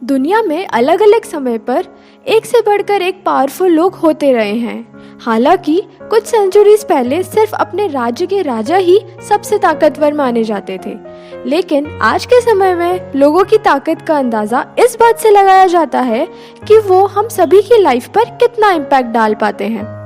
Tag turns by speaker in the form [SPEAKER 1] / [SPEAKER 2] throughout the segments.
[SPEAKER 1] दुनिया में अलग अलग समय पर एक से बढ़कर एक पावरफुल लोग होते रहे हैं। हालांकि कुछ सेंचुरीज पहले सिर्फ अपने राज्य के राजा ही सबसे ताकतवर माने जाते थे, लेकिन आज के समय में लोगों की ताकत का अंदाजा इस बात से लगाया जाता है कि वो हम सभी की लाइफ पर कितना इम्पैक्ट डाल पाते हैं।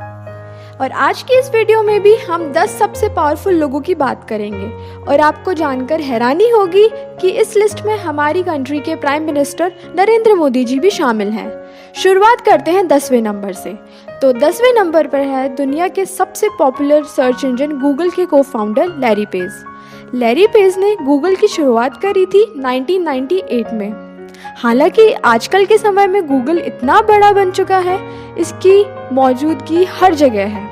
[SPEAKER 1] और आज की इस वीडियो में भी हम 10 सबसे पावरफुल लोगों की बात करेंगे और आपको जानकर हैरानी होगी कि इस लिस्ट में हमारी कंट्री के प्राइम मिनिस्टर नरेंद्र मोदी जी भी शामिल हैं। शुरुआत करते हैं 10वें नंबर से। तो 10वें नंबर पर है दुनिया के सबसे पॉपुलर सर्च इंजन गूगल के को founder Larry page. Larry page ने गूगल की शुरुआत करी थी 1998 में। हालांकि आजकल के समय में गूगल इतना बड़ा बन चुका है, इसकी मौजूदगी हर जगह है।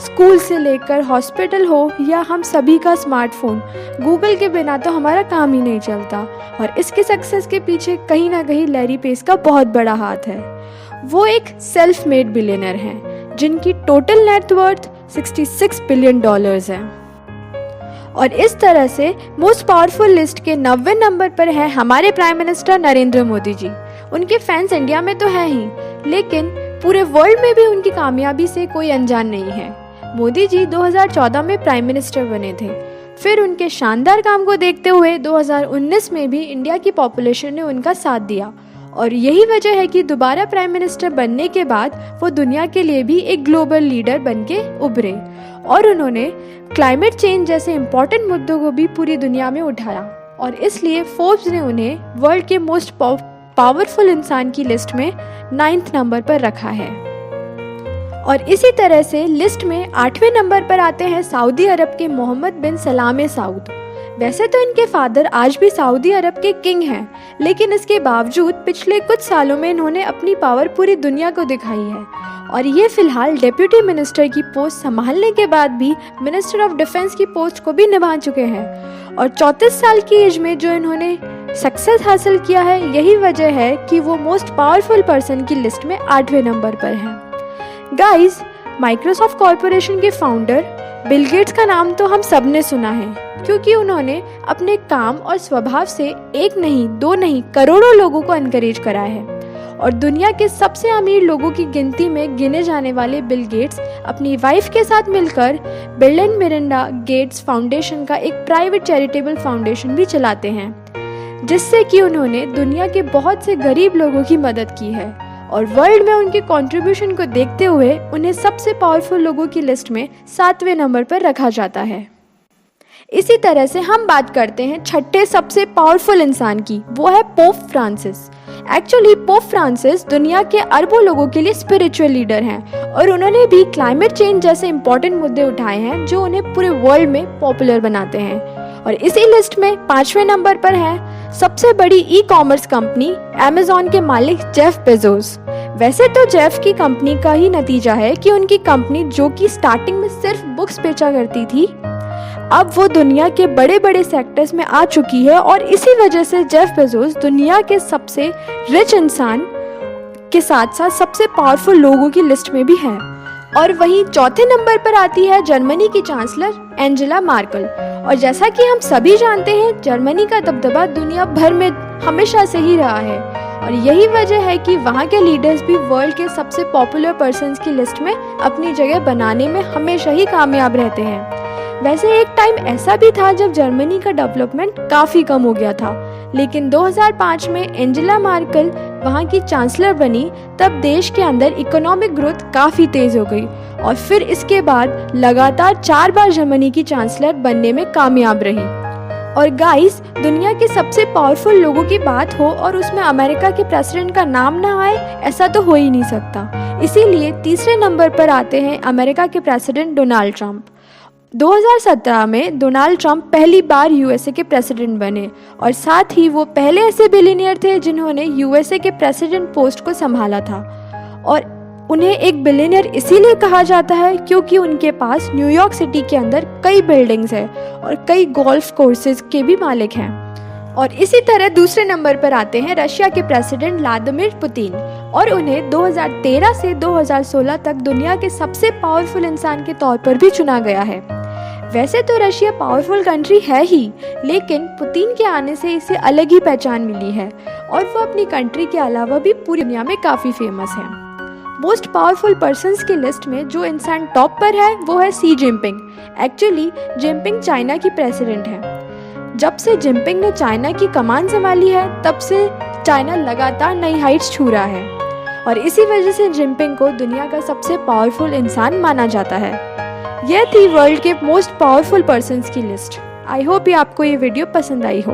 [SPEAKER 1] स्कूल से लेकर हॉस्पिटल हो या हम सभी का स्मार्टफोन, गूगल के बिना तो हमारा काम ही नहीं चलता। और इसके सक्सेस के पीछे कहीं ना कहीं लैरी पेज का बहुत बड़ा हाथ है। वो एक सेल्फ मेड बिलियनर हैं जिनकी टोटल नेटवर्थ $66 बिलियन है। और इस तरह से मोस्ट पावरफुल लिस्ट के 90वें नंबर पर है हमारे प्राइम मिनिस्टर नरेंद्र मोदी जी। उनके फैंस इंडिया में तो हैं ही, लेकिन पूरे वर्ल्ड में भी उनकी कामयाबी से कोई अनजान नहीं है। मोदी जी 2014 में प्राइम मिनिस्टर बने थे। फिर उनके शानदार काम को देखते हुए 2019 में भी इंडिया की पॉपुलेशन ने उनका साथ दिया और यही वजह है कि दोबारा प्राइम मिनिस्टर बनने के बाद वो दुनिया के लिए भी एक ग्लोबल लीडर बन के उभरे और उन्होंने क्लाइमेट चेंज जैसे इम्पोर्टेंट मुद्दों को भी पूरी दुनिया में उठाया और इसलिए फोर्ब्स ने उन्हें वर्ल्ड के मोस्ट पावरफुल इंसान की लिस्ट में 9th नंबर पर रखा है। और इसी तरह से लिस्ट में 8वें नंबर पर आते हैं सऊदी अरब के मोहम्मद बिन सलाम सऊद। वैसे तो इनके फादर आज भी सऊदी अरब के किंग हैं, लेकिन इसके बावजूद पिछले कुछ सालों में इन्होंने अपनी पावर पूरी दुनिया को दिखाई है और ये फिलहाल डेप्यूटी मिनिस्टर की पोस्ट संभालने के बाद भी मिनिस्टर ऑफ डिफेंस की पोस्ट को भी निभा चुके हैं। और 34 साल की एज में जो इन्होंने सक्सेस हासिल किया है, यही वजह है कि वो मोस्ट पावरफुल पर्सन की लिस्ट में 8वें नंबर पर हैं। गाइस, माइक्रोसॉफ्ट कॉरपोरेशन के फाउंडर बिल गेट्स का नाम तो हम सब ने सुना है, क्योंकि उन्होंने अपने काम और स्वभाव से एक नहीं, दो नहीं, करोड़ों लोगों को एनकरेज करा है। और दुनिया के सबसे अमीर लोगों की गिनती में गिने जाने वाले बिल गेट्स अपनी वाइफ के साथ मिलकर bill and Melinda Gates foundation का एक प्राइवेट चैरिटेबल फाउंडेशन भी चलाते हैं, जिससे कि उन्होंने दुनिया के बहुत से गरीब लोगों की मदद की है। और वर्ल्ड में उनके कंट्रीब्यूशन को देखते हुए उन्हें सबसे पावरफुल लोगों की लिस्ट में 7वें नंबर पर रखा जाता है। इसी तरह से हम बात करते हैं 6ठे सबसे पावरफुल इंसान की, वो है pope Francis. Actually pope Francis दुनिया के अरबों लोगों के लिए स्पिरिचुअल लीडर हैं और उन्होंने भी क्लाइमेट चेंज जैसे इंपॉर्टेंट मुद्दे उठाए हैं जो उन्हें पूरे वर्ल्ड में पॉपुलर बनाते हैं। और इसी लिस्ट में 5वें नंबर पर है सबसे बड़ी ई कॉमर्स कंपनी अमेज़न के मालिक जेफ बेजोस। वैसे तो जेफ की कंपनी का ही नतीजा है कि उनकी कंपनी, जो कि स्टार्टिंग में सिर्फ बुक्स बेचा करती थी, अब वो दुनिया के बड़े बड़े सेक्टर्स में आ चुकी है और इसी वजह से जेफ बेजोस दुनिया के सबसे रिच इंसान के साथ साथ सबसे पावरफुल लोगों की लिस्ट में भी है। और वहीं 4थे नंबर पर आती है जर्मनी की चांसलर एंजेला मार्केल। और जैसा कि हम सभी जानते हैं, जर्मनी का दबदबा दुनिया भर में हमेशा से ही रहा है और यही वजह है कि वहाँ के लीडर्स भी वर्ल्ड के सबसे पॉपुलर पर्सन्स की लिस्ट में अपनी जगह बनाने में हमेशा ही कामयाब रहते हैं। वैसे एक टाइम ऐसा भी था जब जर्मनी का डेवलपमेंट काफ़ी कम हो गया था, लेकिन 2005 में एंजेला मार्केल वहाँ की चांसलर बनी, तब देश के अंदर इकोनॉमिक ग्रोथ काफ़ी तेज़ हो गई और फिर इसके बाद लगातार 4 बार जर्मनी की चांसलर बनने में कामयाब रही। और गाइस, दुनिया के सबसे पावरफुल लोगों की बात हो और उसमें अमेरिका के प्रेसिडेंट का नाम ना आए, ऐसा तो हो ही नहीं सकता। इसीलिए 3रे नंबर पर आते हैं अमेरिका के प्रेसिडेंट डोनाल्ड ट्रंप। 2017 में डोनाल्ड ट्रंप पहली बार यूएसए के प्रेसिडेंट बने और साथ ही वो पहले ऐसे बिलियनियर थे जिन्होंने यूएसए के प्रेसिडेंट पोस्ट को संभाला था। और उन्हें एक बिलियनियर इसीलिए कहा जाता है क्योंकि उनके पास न्यूयॉर्क सिटी के अंदर कई बिल्डिंग्स हैं और कई गोल्फ कोर्सेज के भी मालिक हैं। और इसी तरह 2रे नंबर पर आते हैं रशिया के प्रेसिडेंट व्लादिमीर पुतिन और उन्हें 2013 से 2016 तक दुनिया के सबसे पावरफुल इंसान के तौर पर भी चुना गया है। वैसे तो रशिया पावरफुल कंट्री है ही, लेकिन पुतिन के आने से इसे अलग ही पहचान मिली है और वो अपनी कंट्री के अलावा भी पूरी दुनिया में काफ़ी फेमस है। मोस्ट पावरफुल पर्सन्स की लिस्ट में जो इंसान टॉप पर है वो है सी जिनपिंग। एक्चुअली जिनपिंग चाइना की प्रेसिडेंट है। जब से जिनपिंग ने चाइना की कमान संभाली है तब से चाइना लगातार नई हाइट्स छू रहा है और इसी वजह से जिनपिंग को दुनिया का सबसे पावरफुल इंसान माना जाता है। यह थी वर्ल्ड के मोस्ट पावरफुल पर्सन्स की लिस्ट। आई होप ये आपको ये वीडियो पसंद आई हो।